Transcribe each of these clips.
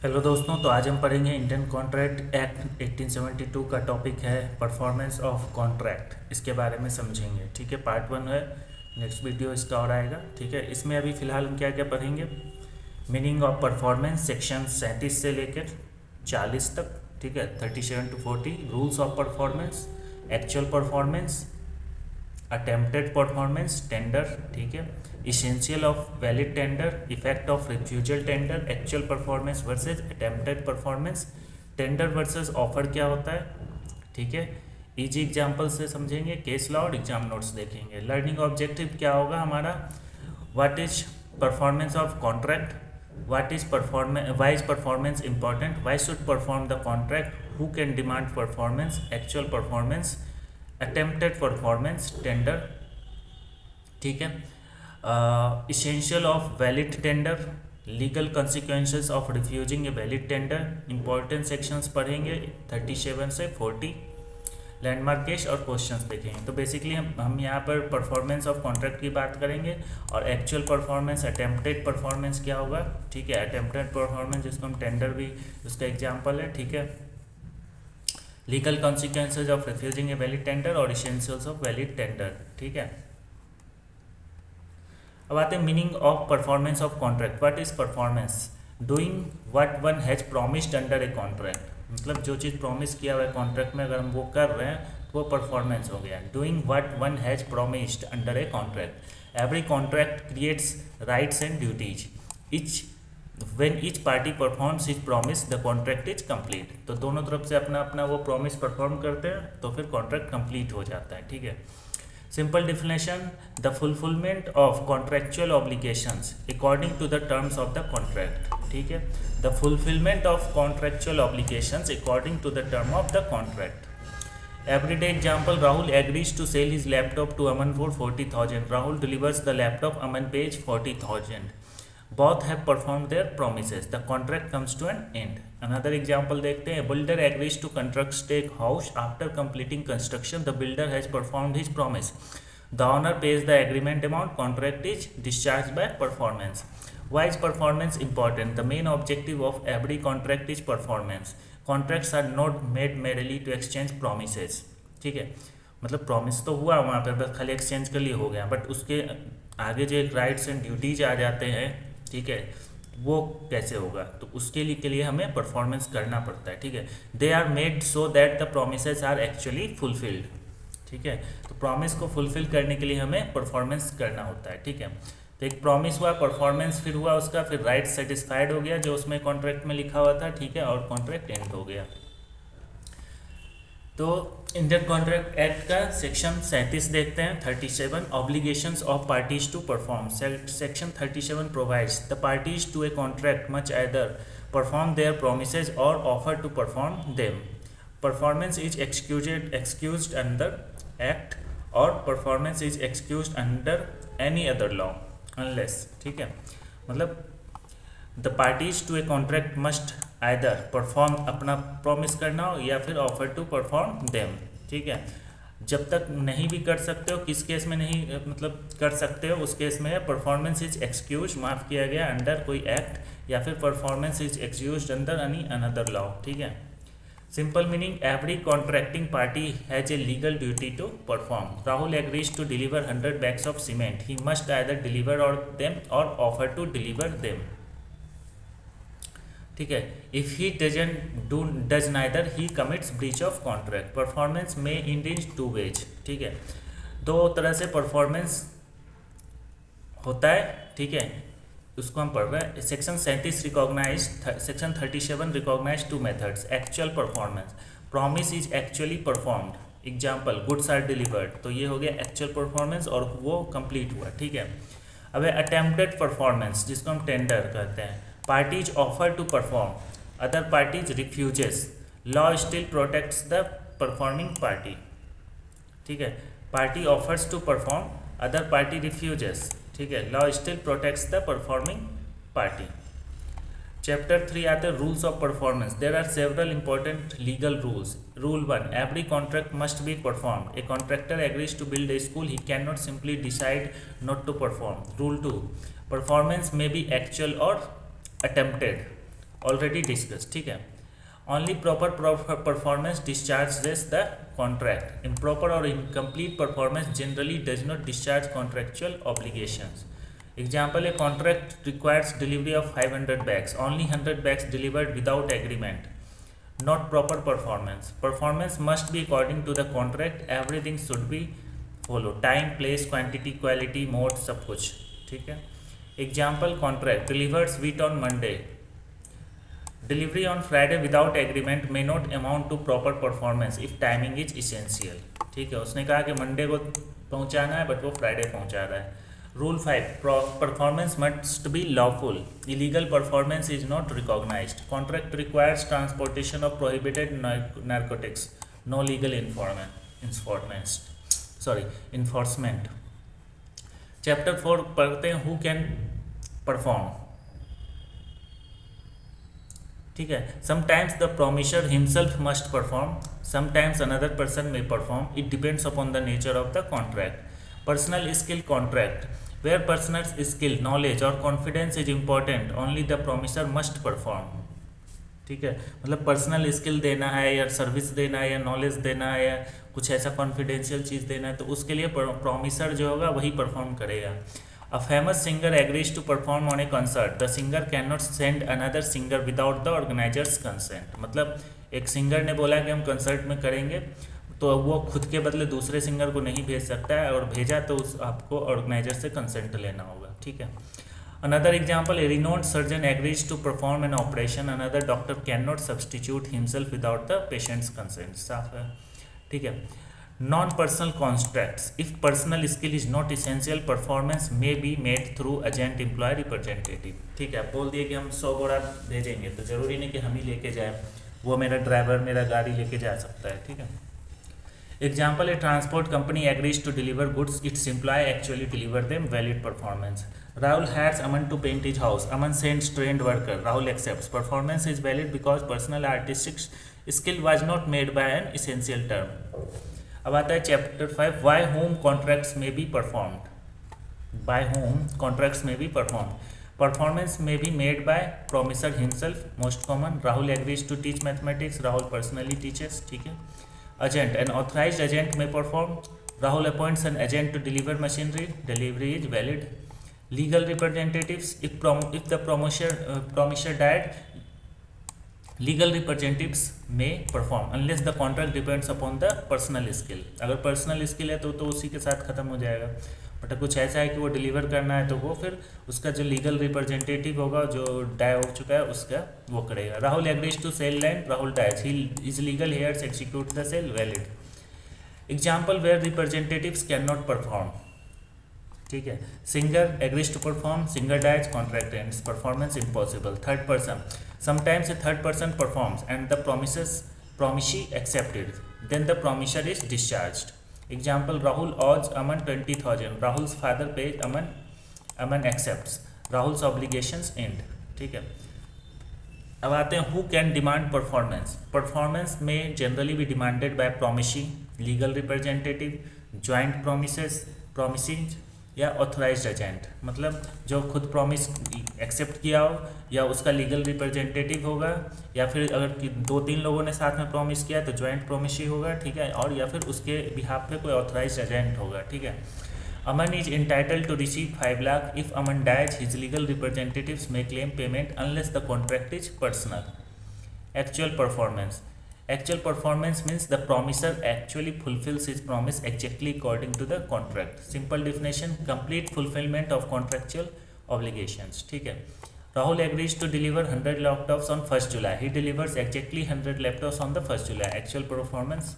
Hello दोस्तों, तो आज हम पढ़ेंगे इंडियन कॉन्ट्रैक्ट एक्ट 1872 का टॉपिक है परफॉर्मेंस ऑफ कॉन्ट्रैक्ट। इसके बारे में समझेंगे। ठीक है, पार्ट 1 है, नेक्स्ट वीडियो इसका और आएगा। ठीक है, इसमें अभी फ़िलहाल हम क्या क्या पढ़ेंगे। मीनिंग ऑफ परफॉर्मेंस सेक्शन 37 से लेकर 40 तक। ठीक है, 37 to 40। Rules of performance, actual performance, attempted performance, tender. ठीक है, essential of valid tender, effect of refusal tender, actual performance versus attempted performance, tender versus offer क्या होता है। ठीक है, इजी एग्जाम्पल से समझेंगे, केस लॉ और एग्जाम नोट्स देखेंगे। लर्निंग ऑब्जेक्टिव क्या होगा हमारा, what is performance of contract, what is performance, why is performance important, why should perform the contract, who can demand performance, actual performance, attempted performance, tender. ठीक है, essential of valid tender, legal consequences of refusing A valid tender. Important sections पढ़ेंगे 37 से 40। Landmark case और questions देखेंगे। तो basically हम यहाँ पर परफॉर्मेंस ऑफ कॉन्ट्रैक्ट की बात करेंगे और एक्चुअल परफॉर्मेंस, अटेम्प्टेड परफॉर्मेंस क्या होगा। ठीक है, अटेम्प्टेड परफॉर्मेंस जिसको हम टेंडर भी उसका एग्जाम्पल है। ठीक है, legal consequences of refusing A valid tender और इसेंशियल्स ऑफ वैलिड टेंडर। ठीक है, अब आते हैं meaning of performance of contract. What is performance, doing what one has promised under a contract. मतलब जो चीज़ प्रॉमिस किया हुआ है कॉन्ट्रैक्ट में, अगर हम वो कर रहे हैं तो वो परफॉर्मेंस हो गया। Doing what one has promised under a contract. Every contract creates rights and duties. Etch when each party performs his promise the contract is complete। तो दोनों तरफ से अपना अपना वो प्रॉमिस परफॉर्म करते हैं तो फिर कॉन्ट्रैक्ट कंप्लीट हो जाता है। ठीक है, simple definition, the fulfilment of contractual obligations according to the terms of the contract. ठीक है, the fulfilment of contractual obligations according to the term of the contract. Everyday example, Rahul agrees to sell his laptop to Aman for 40,000. Rahul delivers the laptop, Aman pays 40,000. Both have performed their promises. The contract comes to an end. Another example देखते हैं, builder agrees to construct a house. After completing construction, the builder has performed his promise. The owner pays the agreement amount. Contract is discharged by performance. Why is performance important? The main objective of every contract is performance. Contracts are not made merely to exchange promises. ठीक है, मतलब promise तो हुआ वहाँ पर, बस खाली exchange के लिए हो गया, बट उसके आगे जो एक राइट्स एंड ड्यूटीज आ जाते हैं, ठीक है, वो कैसे होगा, तो उसके लिए हमें परफॉर्मेंस करना पड़ता है। ठीक है, they are made so that the promises are actually fulfilled. ठीक है, तो प्रॉमिस को फुलफिल करने के लिए हमें परफॉर्मेंस करना होता है। ठीक है, तो एक प्रॉमिस हुआ, परफॉर्मेंस फिर हुआ उसका, फिर राइट सेटिस्फाइड हो गया जो उसमें कॉन्ट्रैक्ट में लिखा हुआ था। ठीक है, और कॉन्ट्रैक्ट एंड हो गया। तो इंडियन कॉन्ट्रैक्ट एक्ट का सेक्शन 37 देखते हैं, 37, obligations of parties to perform. Section 37 provides the parties to a contract must either perform their promises or offer to perform them. Performance is excused under act or performance is excused under any other law unless. ठीक है, मतलब the parties to a contract must either perform, अपना promise करना हो, या फिर offer to perform them. ठीक है, जब तक नहीं भी कर सकते हो, किस केस में नहीं मतलब कर सकते हो, उस केस में परफॉर्मेंस इज एक्सक्यूज, माफ़ किया गया, अंडर कोई एक्ट, या फिर performance is excuse under any another law. ठीक है, simple meaning, every contracting party has a legal duty to perform. Rahul agrees to deliver 100 bags of cement, he must either deliver or them or offer to deliver them. ठीक है, if he does neither he commits breach of contract. Performance may end in two ways. ठीक है, दो तरह से performance होता है। ठीक है, उसको हम पढ़ रहे हैं। Section 37 recognise, section 37 recognise two methods. Actual performance, promise is actually performed. Example, goods are delivered, तो ये हो गया एक्चुअल परफॉर्मेंस और वो कंप्लीट हुआ। ठीक है, अब अटेम्प्टेड परफॉर्मेंस जिसको हम टेंडर कहते हैं। Parties offer to perform, other parties refuses, law still protects the performing party। ठीक है, party offers to perform, other party refuses। ठीक है, law still protects the performing party। Chapter 3 आते हैं, rules of performance. There are several important legal rules. Rule 1, every contract must be perform. A contractor agrees to build a school, he can not simply decide not to perform. Rule 2, performance may be actual or attempted already discuss, ठीक है। Only proper performance discharges the contract, improper or incomplete performance generally does not discharge contractual obligations. Example, a contract requires delivery of 500 bags, only 100 bags delivered without agreement, not proper performance. Performance must be according to the contract, everything should be followed, time, place, quantity, quality, mode, सब कुछ, ठीक है। Example, contract delivers wheat on Monday, delivery on Friday without agreement may not amount to proper performance if timing is essential, ठीक है। उसने कहा कि Monday को पहुंचाना है बट वो फ्राइडे पहुंचा रहा है। Rule 5, performance must be lawful. Illegal performance is not recognized. Contract requires transportation of prohibited narcotics. No legal enforcement. Chapter 4 पढ़ते हैं who can perform. ठीक है। Sometimes the promisor himself must perform. Sometimes another person may perform. It depends upon the nature of the contract. Personal skill contract, where personal skill, knowledge or confidence is important, only the promisor must perform, ठीक है। मतलब personal skill देना है या service देना है या knowledge देना है या कुछ ऐसा कॉन्फिडेंशियल चीज़ देना है तो उसके लिए प्रॉमिसर जो होगा वही परफॉर्म करेगा। A famous singer agrees to perform on a concert, the singer can not send another singer without the organisers consent. मतलब एक सिंगर ने बोला कि हम कंसर्ट में करेंगे तो वो खुद के बदले दूसरे सिंगर को नहीं भेज सकता है, और भेजा तो उस आपको ऑर्गेनाइजर से कंसेंट लेना होगा, ठीक है। Another example, a renowned surgeon agrees to perform an operation, another doctor can not substitute himself without the patients consent. साफ है, ठीक है। Non personal contracts, if personal skill is not essential, performance may be made through agent employ representative, ठीक है। बोल दिए कि हम 100 बोरा भेजेंगे तो जरूरी नहीं कि हम ही लेके जाए, वो मेरा ड्राइवर मेरा गाड़ी लेके जा सकता है, ठीक है। Example, a transport company agrees to deliver goods, its employee actually deliver them, valid performance. Rahul hires Aman to paint his house, Aman sends trained worker, Rahul accepts, performance is valid because personal artistic skill was not made by an essential term. अब आता है chapter 5, why whom contracts may be performed, by whom contracts may be performed. Performance may be made by promisor himself, most common, Rahul agrees to teach mathematics, Rahul personally teaches, ठीक है। Agent, an authorized agent may perform, Rahul appoints an agent to deliver machinery, delivery is valid. Legal representatives, if the promisor died, legal representatives may perform unless the contract depends upon the personal skill. अगर personal skill है तो उसी के साथ खत्म हो जाएगा, but कुछ ऐसा है कि वो डिलीवर करना है तो वो फिर उसका जो लीगल रिप्रेजेंटेटिव होगा जो डाई हो चुका है उसका वो करेगा। Rahul agrees to sell land, Rahul dies, he is legal heirs execute the sale, valid. Example where representatives can not perform, ठीक है। Singer agrees to perform, singer dies, contract ends, performance impossible. Third person, sometimes a third person performs and the promisee accepted, then the promisor is discharged. Example, Rahul owes Aman 20,000, Rahul's father pays Aman, Aman accepts, Rahul's obligations end, ठीक है। अब आते हैं who can demand performance. Performance may generally be demanded by promisee, legal representative, joint promises या authorised agent, मतलब जो खुद promise accept किया हो या उसका लीगल रिप्रेजेंटेटिव होगा, या फिर अगर 2-3 लोगों ने साथ में प्रॉमिस किया तो जॉइंट प्रॉमिसी होगा, ठीक है, और या फिर उसके बिहाफ पे कोई ऑथराइज्ड एजेंट होगा, ठीक है। Aman is entitled to receive 5 lakh, if Aman dies his legal representatives may claim payment unless the contract is personal. Actual performance, actual performance means the promisor actually fulfills his promise exactly according to the contract. Simple definition, complete fulfillment of contractual obligations, ठीक है। Rahul agrees to deliver 100 laptops on 1st July. He delivers exactly 100 laptops on the 1st July. Actual performance.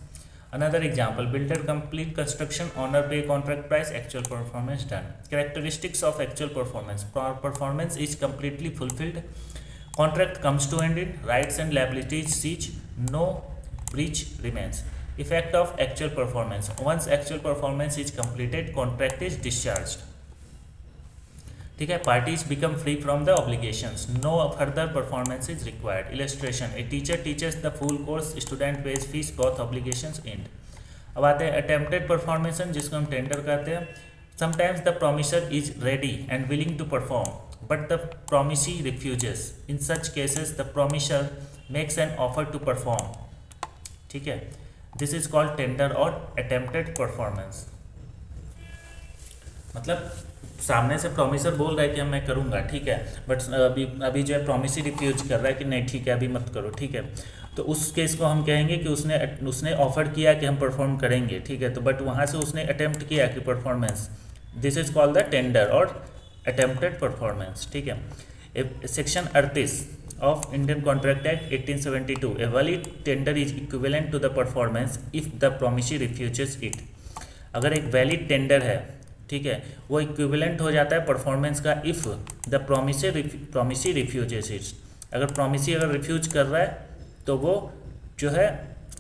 Another example, builder complete construction, owner pay contract price, actual performance done. Characteristics of actual performance. Performance is completely fulfilled. Contract comes to end in, rights and liabilities cease, no breach remains. Effect of actual performance. Once actual performance is completed, contract is discharged, ठीक है। Parties become free from the obligations. No further performance is required. Illustration, a teacher teaches the full course, student pays fees, both obligations end. अब आते हैं attempted performance जिसको हम tender कहते हैं। Sometimes the promisor is ready and willing to perform but the promisee refuses. In such cases the promisor makes an offer to perform. ठीक है, this is called tender और अटेम्प्टेड परफॉर्मेंस। मतलब सामने से प्रॉमिसर बोल रहा है कि मैं करूँगा, ठीक है, बट अभी जो है प्रॉमिसी रिफ्यूज कर रहा है कि नहीं ठीक है अभी मत करो, ठीक है, तो उस केस को हम कहेंगे कि उसने ऑफर किया कि हम परफॉर्म करेंगे, ठीक है, तो बट वहाँ से उसने अटेम्प्ट किया कि performance, this is called the tender और अटेम्प्टेड परफॉर्मेंस। ठीक है, section 38 of Indian Contract Act 1872, a valid tender is equivalent to the performance if the promisee refuses it. अगर एक वैलिड टेंडर है, ठीक है, वो इक्विवेलेंट हो जाता है परफॉर्मेंस का if the promisee refuses it. अगर promisee अगर रिफ्यूज कर रहा है तो वो जो है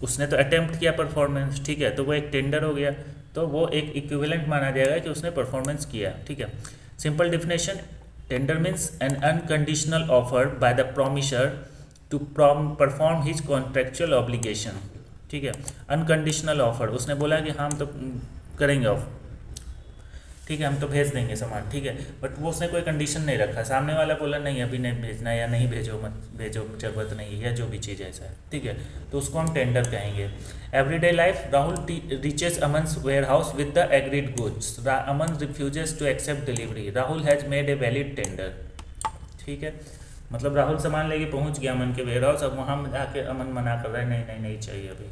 उसने तो अटेम्प्ट किया परफॉर्मेंस, ठीक है, तो वो एक टेंडर हो गया, तो वो एक इक्विवेलेंट माना जाएगा कि उसने परफॉर्मेंस किया। ठीक है, simple definition, tender means an unconditional offer by the promisor to perform his contractual obligation. ठीक है, अनकंडीशनल ऑफर, उसने बोला कि हम तो करेंगे ऑफ, ठीक है, हम तो भेज देंगे सामान, ठीक है, बट वो उसने कोई कंडीशन नहीं रखा, सामने वाला बोला नहीं अभी नहीं भेजना या नहीं भेजो मत भेजो जरूरत नहीं है या जो भी चीज़ ऐसा है, ठीक है, तो उसको हम टेंडर कहेंगे। Everyday life, Rahul reaches Aman's warehouse with the agreed goods, Aman refuses to accept delivery, Rahul has made a valid tender. ठीक है, मतलब राहुल सामान लेके पहुंच गया अमन के वेयर हाउस, अब वहाँ जाके अमन मना कर रहा है नहीं नहीं नहीं चाहिए अभी।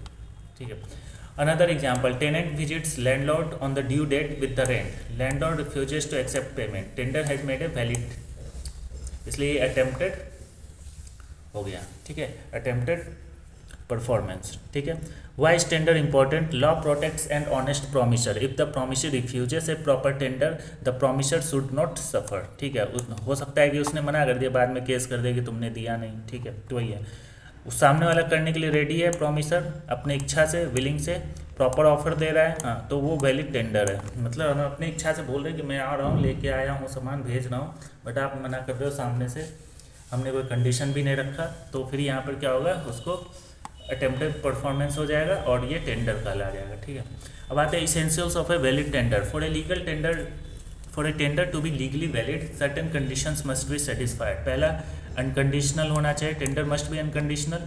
ठीक है, another example, tenant visits landlord on the due date with the rent, landlord refuses to accept payment, tender has made a valid, इसलिए अटेम्प्टेड हो गया। ठीक है, अटेम्प्टेड परफॉर्मेंस। ठीक है, why is tender important, law protects and honest promisor, if the promisor refuses a proper tender the promisor should not suffer. ठीक है, हो सकता है कि उसने मना कर दिया, बाद में केस कर दे कि तुमने दिया नहीं, ठीक है, तो वही है, उस सामने वाला करने के लिए रेडी है, प्रॉमिसर अपने इच्छा से विलिंग से प्रॉपर ऑफर दे रहा है, हाँ, तो वो वैलिड टेंडर है। मतलब हम अपनी इच्छा से बोल रहे हैं कि मैं आ रहा हूँ, लेके आया हूँ सामान, भेज रहा हूँ, बट आप मना कर रहे हो सामने से, हमने कोई कंडीशन भी नहीं रखा, तो फिर यहाँ पर क्या होगा, उसको अटेम्प्टेड परफॉर्मेंस हो जाएगा और ये टेंडर कहला जाएगा। ठीक है, अब आते हैं essentials of a valid tender. For a legal tender, for a tender to be legally valid certain conditions must be satisfied. पहला, अनकंडीशनल होना चाहिए, टेंडर मस्ट बी अनकंडीशनल।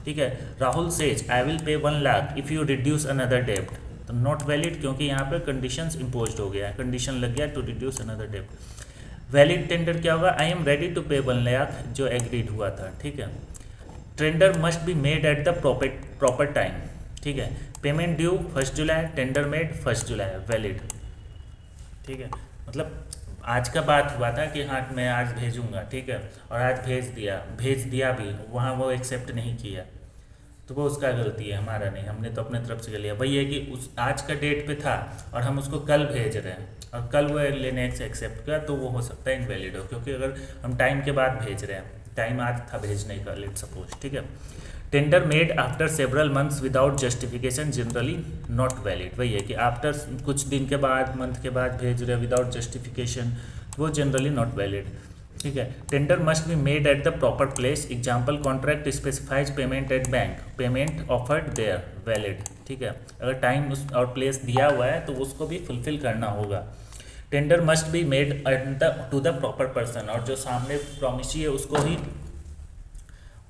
ठीक है, Rahul says I will pay 1 lakh if you reduce another डेब्ट, तो not valid क्योंकि यहाँ पे कंडीशंस इम्पोज हो गया है, कंडीशन लग गया टू रिड्यूस अनदर डेब्ट। वैलिड टेंडर क्या होगा, आई एम रेडी टू पे 1 लाख जो एग्रीड हुआ था। ठीक है, tender must be made at the proper time. ठीक है, पेमेंट ड्यू 1 जुलाई, टेंडर मेड 1 जुलाई, वैलिड। ठीक है, मतलब आज का बात हुआ था कि हाँ मैं आज भेजूंगा, ठीक है, और आज भेज दिया भी, वहाँ वो एक्सेप्ट नहीं किया, तो वो उसका गलती है, हमारा नहीं, हमने तो अपने तरफ से कर लिया। वही है कि उस आज का डेट पे था और हम उसको कल भेज रहे हैं और कल वो लेने से एक्सेप्ट किया, तो वो हो सकता है इनवैलिड हो, क्योंकि अगर हम टाइम के बाद भेज रहे हैं, टाइम आज था भेजने का, लेट सपोज। ठीक है, tender made after several months without justification generally not valid. वही है कि आफ्टर कुछ दिन के बाद, मंथ के बाद भेज रहे विदाउट जस्टिफिकेशन, वो जनरली नॉट वैलिड। ठीक है, tender must be made at the proper place, example contract specifies payment at bank, payment offered there, valid. ठीक है, अगर टाइम और प्लेस दिया हुआ है तो उसको भी फुलफिल करना होगा। Tender must be made to the proper person, और जो सामने प्रॉमिसी है उसको ही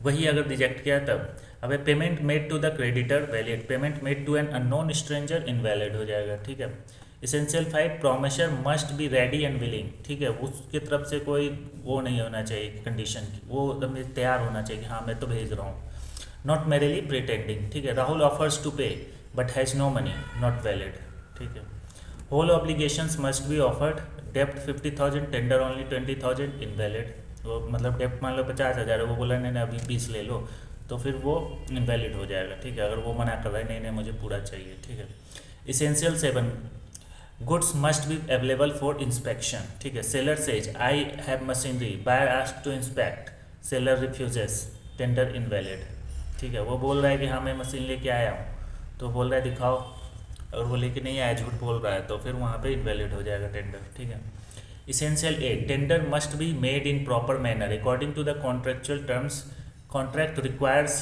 वही अगर रिजेक्ट किया तब। अब payment made to the creditor, valid, payment made to an unknown stranger, invalid हो जाएगा। ठीक है, essential 5, promisor must be ready and willing. ठीक है, उसकी तरफ से कोई वो नहीं होना चाहिए कंडीशन की, वो तैयार होना चाहिए कि हाँ मैं तो भेज रहा हूँ, नॉट मेरेली प्रिटेंडिंग। ठीक है, Rahul offers to pay but has no money, not valid. ठीक है, whole obligations must be offered, डेप्ट 50,000, टेंडर ओनली 20,000, इनवैलिड। वो मतलब डेप्ट मान लो 50,000 है, वो बोला नहीं अभी 20 ले लो, तो फिर वो इनवैलिड हो जाएगा। ठीक है, अगर वो मना कर रहा है नहीं मुझे पूरा चाहिए। ठीक है, essential 7, goods must be available for inspection. ठीक है, seller says I have machinery, buyer asked to inspect, seller refuses, tender invalid. ठीक है, वो बोल रहा है कि हाँ मैं मशीन लेके आया हूँ, तो बोल रहा है दिखाओ, अगर वो लेके नहीं आया, झूठ बोल रहा है, तो फिर वहाँ पे इनवैलिड हो जाएगा टेंडर। ठीक है, essential 8, tender must be made in proper manner according to the contractual terms, contract requires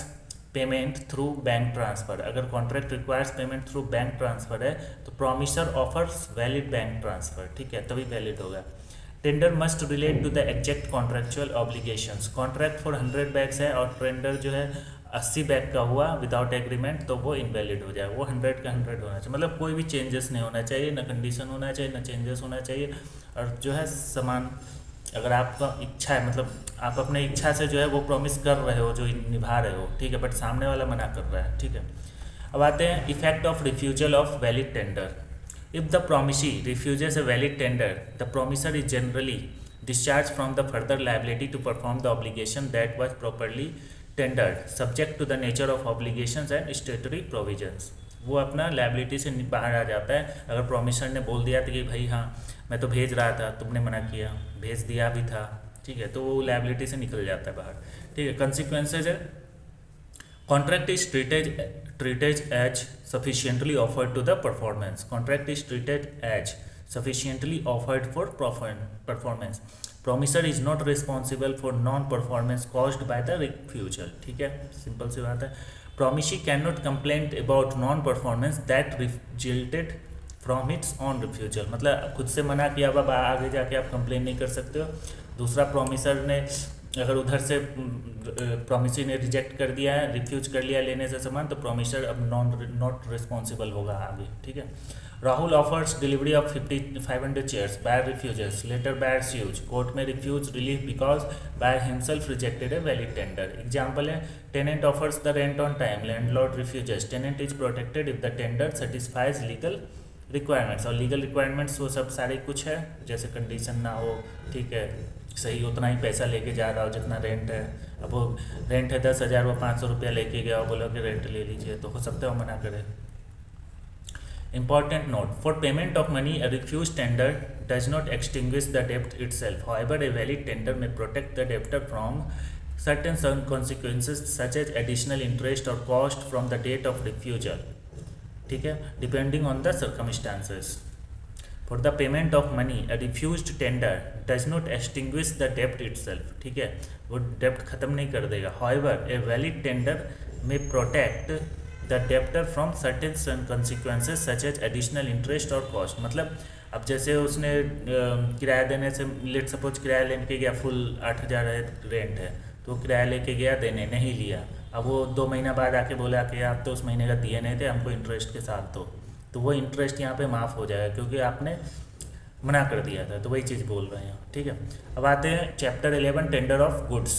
payment through bank transfer, अगर contract requires payment through bank transfer है तो promisor offers valid bank transfer. ठीक है, तभी valid होगा। Tender must relate to the exact contractual obligations. Contract for 100 bags है और tender जो है 80 बैग का हुआ विदाउट एग्रीमेंट, तो वो इनवैलिड हो जाएगा। वो 100 का 100 होना चाहिए, मतलब कोई भी चेंजेस नहीं होना चाहिए, ना कंडीशन होना चाहिए, ना चेंजेस होना चाहिए। और जो है समान, अगर आपका इच्छा है, मतलब आप अपने इच्छा से जो है वो प्रॉमिस कर रहे हो, जो निभा रहे हो, ठीक है, बट सामने वाला मना कर रहा है, ठीक है। अब आते हैं effect of refusal of valid tender. If the promisee refuses a valid tender, the promisor is generally discharged from the further liability to perform the obligation that was properly tendered, subject to the nature of obligations and statutory provisions। वो अपना liability से बाहर आ जाता है। अगर promiser ने बोल दिया था कि भाई हाँ मैं तो भेज रहा था, तुमने मना किया, भेज दिया भी था, ठीक है, तो वो लाइबिलिटी से निकल जाता है बाहर, ठीक है। कंसिक्वेंसेज है, contract is treated as sufficiently offered to the performance। contract is treated as sufficiently offered for performance। promisor is not responsible for non performance caused by the refusal, ठीक है, सिंपल सी बात है। promisee cannot complain about non performance that resulted from its own refusal। मतलब खुद से मना किया, अब आगे जाके आप कंप्लेन नहीं कर सकते हो। दूसरा, प्रॉमिसर ने अगर उधर से प्रॉमिसर ने रिजेक्ट कर दिया है, रिफ्यूज कर लिया लेने से सामान, तो प्रॉमिसर अब नॉट रिस्पॉन्सिबल होगा आगे, ठीक है। Rahul offers delivery of 500 chairs, buyer refuses, later buyer sues, court में refuse relief because buyer himself rejected a valid tender. Example है, tenant offers the rent on time, landlord refuses, tenant is protected if the tender satisfies legal requirements. और legal requirements वो सब सारे कुछ है, जैसे condition ना हो, ठीक है, सही उतना ही पैसा लेके जा रहा हो जितना रेंट है। अब वो रेंट है 10,000, वो 500 रुपया लेके गया, वो बोला कि रेंट ले लीजिए, तो हो सकता है वो मना करे। Important note, for payment of money a refused tender does not extinguish the debt itself। however a valid tender may protect the debtor from certain consequences such as additional interest or cost from the date of refusal, ठीक है, depending on the circumstances। For the payment of money a refused tender does not extinguish the debt itself, ठीक है, वो डेप्ट ख़त्म नहीं कर देगा। however a valid tender may protect the debtor from certain consequences such as additional interest or cost। मतलब अब जैसे उसने किराया देने से, लेट सपोज किराया लेने के गया, फुल 8,000 रेंट है, तो किराया लेके गया, देने नहीं लिया, अब वो 2 महीना बाद आके बोला कि आप तो उस महीने का दिए नहीं थे, हमको इंटरेस्ट के साथ दो, तो वो इंटरेस्ट यहाँ पे माफ़ हो जाएगा क्योंकि आपने मना कर दिया था, तो वही चीज़ बोल रहे हैं, ठीक है। अब आते हैं chapter 11, tender of goods.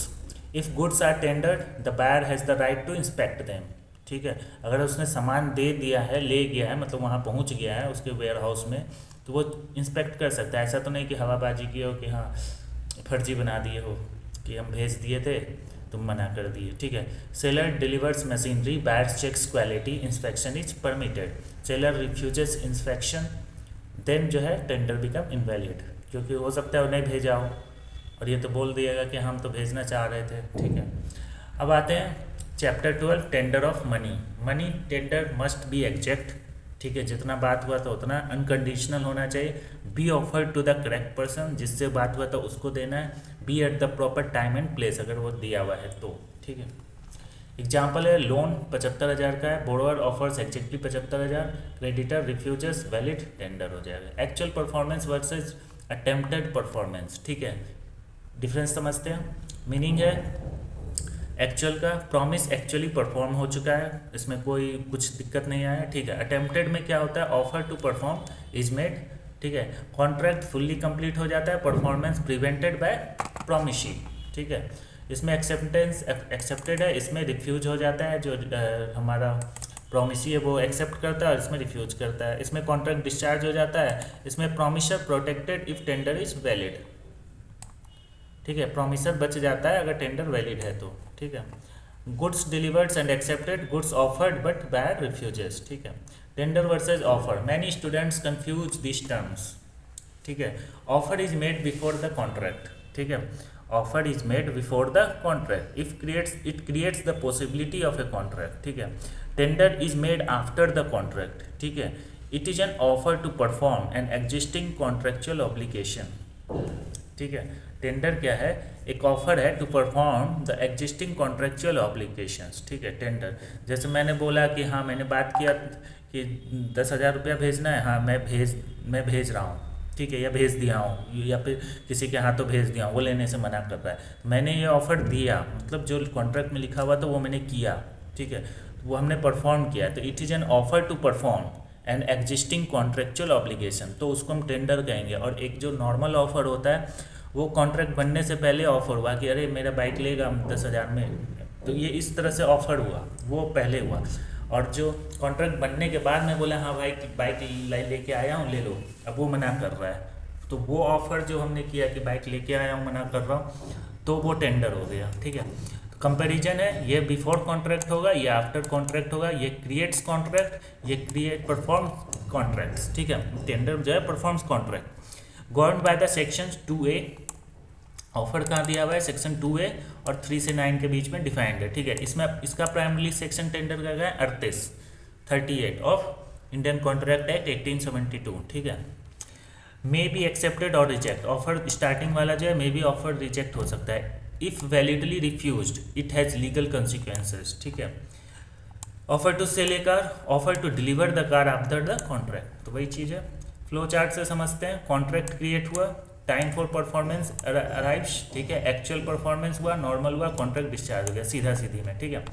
If goods are tendered the buyer has the right to inspect them, ठीक है। अगर उसने सामान दे दिया है, ले गया है, मतलब वहाँ पहुँच गया है उसके वेयर हाउस में, तो वो इंस्पेक्ट कर सकता है। ऐसा तो नहीं कि हवाबाजी की हो कि हाँ फर्जी बना दिए हो कि हम भेज दिए थे तुम मना कर दिए, ठीक है। Seller delivers machinery, buyer checks quality, inspection is permitted. Seller refuses inspection, then जो है टेंडर बिकम इनवैलिड, क्योंकि हो सकता है वो नहीं भेजा हो और ये तो बोल दिएगा कि हम तो भेजना चाह रहे थे, ठीक है। अब आते हैं chapter 12, tender of money. Money tender must be exact, ठीक है, जितना बात हुआ था उतना, अनकंडीशनल होना चाहिए, be offer to the correct person, जिससे बात हुआ था उसको देना है, be at the proper time and place, अगर वो दिया हुआ है तो, ठीक है। एग्जाम्पल है, लोन 75,000 का है, borrower offers exactly 75,000, creditor refuses, valid tender हो जाएगा। Actual performance versus attempted performance, ठीक है, डिफरेंस समझते हैं। मीनिंग है एक्चुअल का, प्रॉमिस एक्चुअली परफॉर्म हो चुका है, इसमें कोई कुछ दिक्कत नहीं आया, ठीक है। अटेम्प्टेड में क्या होता है, offer to perform is made, ठीक है, कॉन्ट्रैक्ट फुल्ली कंप्लीट हो जाता है, परफॉर्मेंस प्रिवेंटेड बाय प्रॉमिसी, ठीक है। इसमें एक्सेप्टेंस एक्सेप्टेड है, इसमें रिफ्यूज हो जाता है, जो हमारा प्रॉमिसी है वो एक्सेप्ट करता है और इसमें रिफ्यूज करता है। इसमें कॉन्ट्रैक्ट डिस्चार्ज हो जाता है, इसमें promiser protected if tender is valid, ठीक है, प्रॉमिसर बच जाता है अगर टेंडर वैलिड है तो, ठीक है। Goods delivered and accepted, goods offered but buyer refuses, ठीक है। Tender versus offer, many students confuse this terms, ठीक है। Offer is made before the contract, ठीक है, offer is made before the contract, it creates the possibility of a contract, ठीक है। Tender is made after the contract, ठीक है, it is an offer to perform an existing contractual obligation, ठीक है। Tender क्या है, एक ऑफर है to perform the existing contractual obligations, ठीक है। टेंडर, जैसे मैंने बोला कि हाँ मैंने बात किया कि 10,000 रुपया भेजना है, हाँ मैं भेज रहा हूँ, ठीक है, या भेज दिया हूँ, या फिर किसी के हाथों भेज दिया हूँ, वो लेने से मना कर रहा है। मैंने ये ऑफर दिया, मतलब जो कॉन्ट्रैक्ट में लिखा हुआ था वो मैंने किया, ठीक है, वो हमने परफॉर्म किया, तो it is an offer to perform an existing contractual obligation, तो उसको हम टेंडर कहेंगे। और एक जो नॉर्मल ऑफर होता है वो कॉन्ट्रैक्ट बनने से पहले ऑफर हुआ कि अरे मेरा बाइक लेगा 10,000 में, तो ये इस तरह से ऑफर हुआ, वो पहले हुआ। और जो कॉन्ट्रैक्ट बनने के बाद में बोला हाँ भाई बाइक लेके आया हूँ ले लो, अब वो मना कर रहा है, तो वो ऑफर जो हमने किया कि बाइक लेके आया हूँ मना कर रहा हूँ, तो वो टेंडर हो गया, ठीक है। तो कंपैरिजन है, ये बिफोर कॉन्ट्रैक्ट होगा, ये आफ्टर कॉन्ट्रैक्ट होगा, ये क्रिएट्स कॉन्ट्रैक्ट, ये क्रिएट परफॉर्म कॉन्ट्रैक्ट्स, ठीक है। टेंडर जो है performs contract govern by the section 2A। Offer कहाँ दिया हुआ है, सेक्शन 2A और 3 से 9 के बीच में डिफाइंड है, ठीक है। इसमें इसका प्राइमरी सेक्शन टेंडर का है 38 ऑफ इंडियन कॉन्ट्रैक्ट एक्ट 1872, ठीक है। मे बी एक्सेप्टेड और रिजेक्ट, ऑफर स्टार्टिंग वाला जो है मे बी ऑफर रिजेक्ट हो सकता है। If validly refused it has legal consequences, ठीक है। Offer to sell a car, offer to deliver the car after the contract, तो वही चीज़ है। फ्लो चार्ट से समझते हैं, कॉन्ट्रैक्ट क्रिएट हुआ, टाइम फॉर परफॉर्मेंस अराइव्स, ठीक है, एक्चुअल परफॉर्मेंस हुआ, नॉर्मल हुआ, कॉन्ट्रैक्ट डिस्चार्ज हो गया, सीधा सीधी में, ठीक है।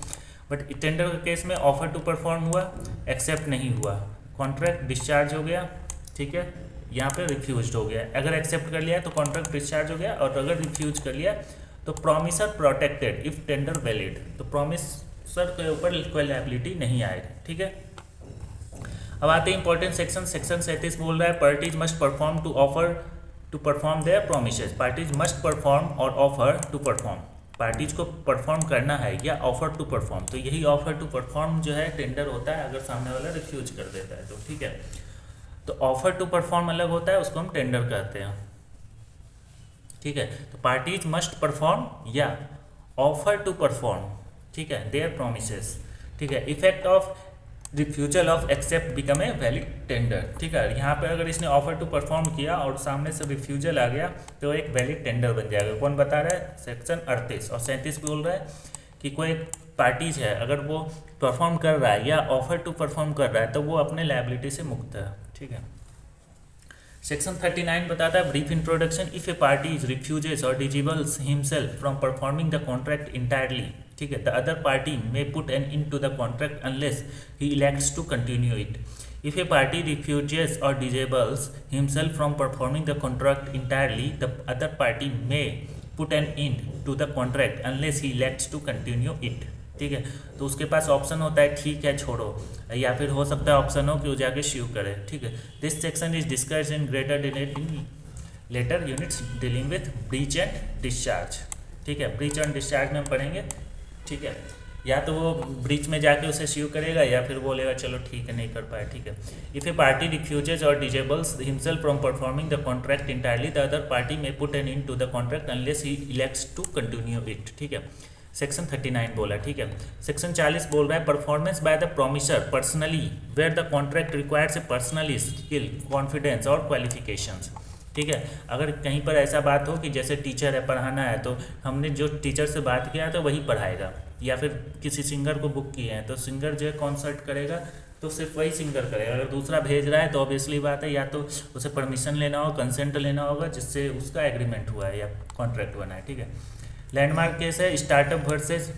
बट टेंडर के केस में ऑफर टू परफॉर्म हुआ, एक्सेप्ट नहीं हुआ, कॉन्ट्रैक्ट डिस्चार्ज हो गया, ठीक है, यहाँ पे रिफ्यूज हो गया। अगर एक्सेप्ट कर लिया तो कॉन्ट्रैक्ट डिस्चार्ज हो गया, और अगर रिफ्यूज कर लिया तो promiser protected if tender valid, तो प्रॉमिसर के ऊपर कोई लायबिलिटी नहीं आएगी, ठीक है। अब आते हैं इंपॉर्टेंट सेक्शन 37 बोल रहा है parties must perform to offer to perform their promises, parties must perform और ऑफर टू परफॉर्म, पार्टीज को परफॉर्म करना है या ऑफर टू परफॉर्म, तो यही ऑफर टू परफॉर्म जो है टेंडर होता है अगर सामने वाला रिफ्यूज कर देता है तो, ठीक है। तो ऑफर टू परफॉर्म अलग होता है, उसको हम टेंडर कहते हैं, ठीक है। तो पार्टीज मस्ट परफॉर्म या ऑफर टू परफॉर्म, ठीक है, देयर प्रोमिसेस, ठीक है। Effect of refusal of accept become a valid tender, ठीक है। यहाँ पे अगर इसने ऑफर टू परफॉर्म किया और सामने से रिफ्यूजल आ गया तो एक वैलिड टेंडर बन जाएगा। कौन बता रहा है, सेक्शन 38 और 37 बोल रहा है कि कोई पार्टीज है अगर वो परफॉर्म कर रहा है या ऑफर टू परफॉर्म कर रहा है तो वो अपने लायबिलिटी से मुक्त है, ठीक है। सेक्शन 39 बताता है brief introduction, if a party refuses or disables himself from performing the contract entirely, ठीक है, the other party may put an end to the contract unless he elects to continue it. If a party refuses or disables himself from performing the contract entirely, the other party may put an end to the contract unless he elects to continue it, ठीक है। तो उसके पास option होता है ठीक है छोड़ो, या फिर हो सकता है ऑप्शन हो कि वो जाके श्यू करे, ठीक है। This section is discussed in greater later units dealing with breach and discharge, ठीक है। ब्रीच एंड डिस्चार्ज में हम पढ़ेंगे, ठीक है। या तो वो ब्रीच में जाके उसे श्यू करेगा या फिर बोलेगा चलो ठीक है नहीं कर पाए, ठीक है। If a party refuses or disables himself from performing the contract entirely, the other party may put an end to the contract unless he elects to continue it, ठीक है। सेक्शन 39 बोला, ठीक है। सेक्शन 40 बोल रहा है performance by the promisor personally where the contract requires a personal skill, confidence और qualifications, ठीक है। अगर कहीं पर ऐसा बात हो कि जैसे टीचर है, पढ़ाना है, तो हमने जो टीचर से बात किया है तो वही पढ़ाएगा, या फिर किसी सिंगर को बुक किए हैं तो सिंगर जो है कॉन्सर्ट करेगा तो सिर्फ वही सिंगर करेगा। अगर दूसरा भेज रहा है तो ऑब्वियसली बात है या तो उसे परमिशन लेना होगा, कंसेंट लेना होगा जिससे उसका एग्रीमेंट हुआ है या कॉन्ट्रैक्ट बना है, ठीक है। लैंडमार्क केस है स्टार्टअप वर्सेस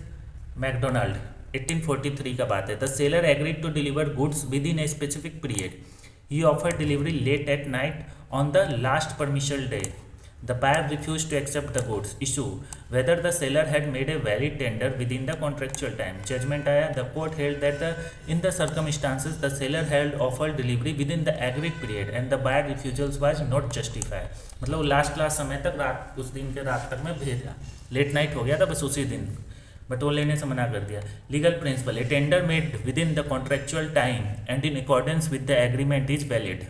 मैकडोनाल्ड, 1843 का बात है। The seller agreed to deliver goods within a specific period, he offer delivery late at night on the last permissible day. The buyer refused to accept the goods. Issue whether the seller had made a valid tender within the contractual time. Judgment आया, the court held that in the circumstances the seller had offered delivery within the agreed period and the buyer refusal was not justified. मतलब last समय तक रात, उस दिन के रात तक में भेजा, लेट नाइट हो गया था बस उसी दिन, बट वो लेने से मना कर दिया। Legal principal, A tender made with in the contractual time and in accordance with the agreement is valid,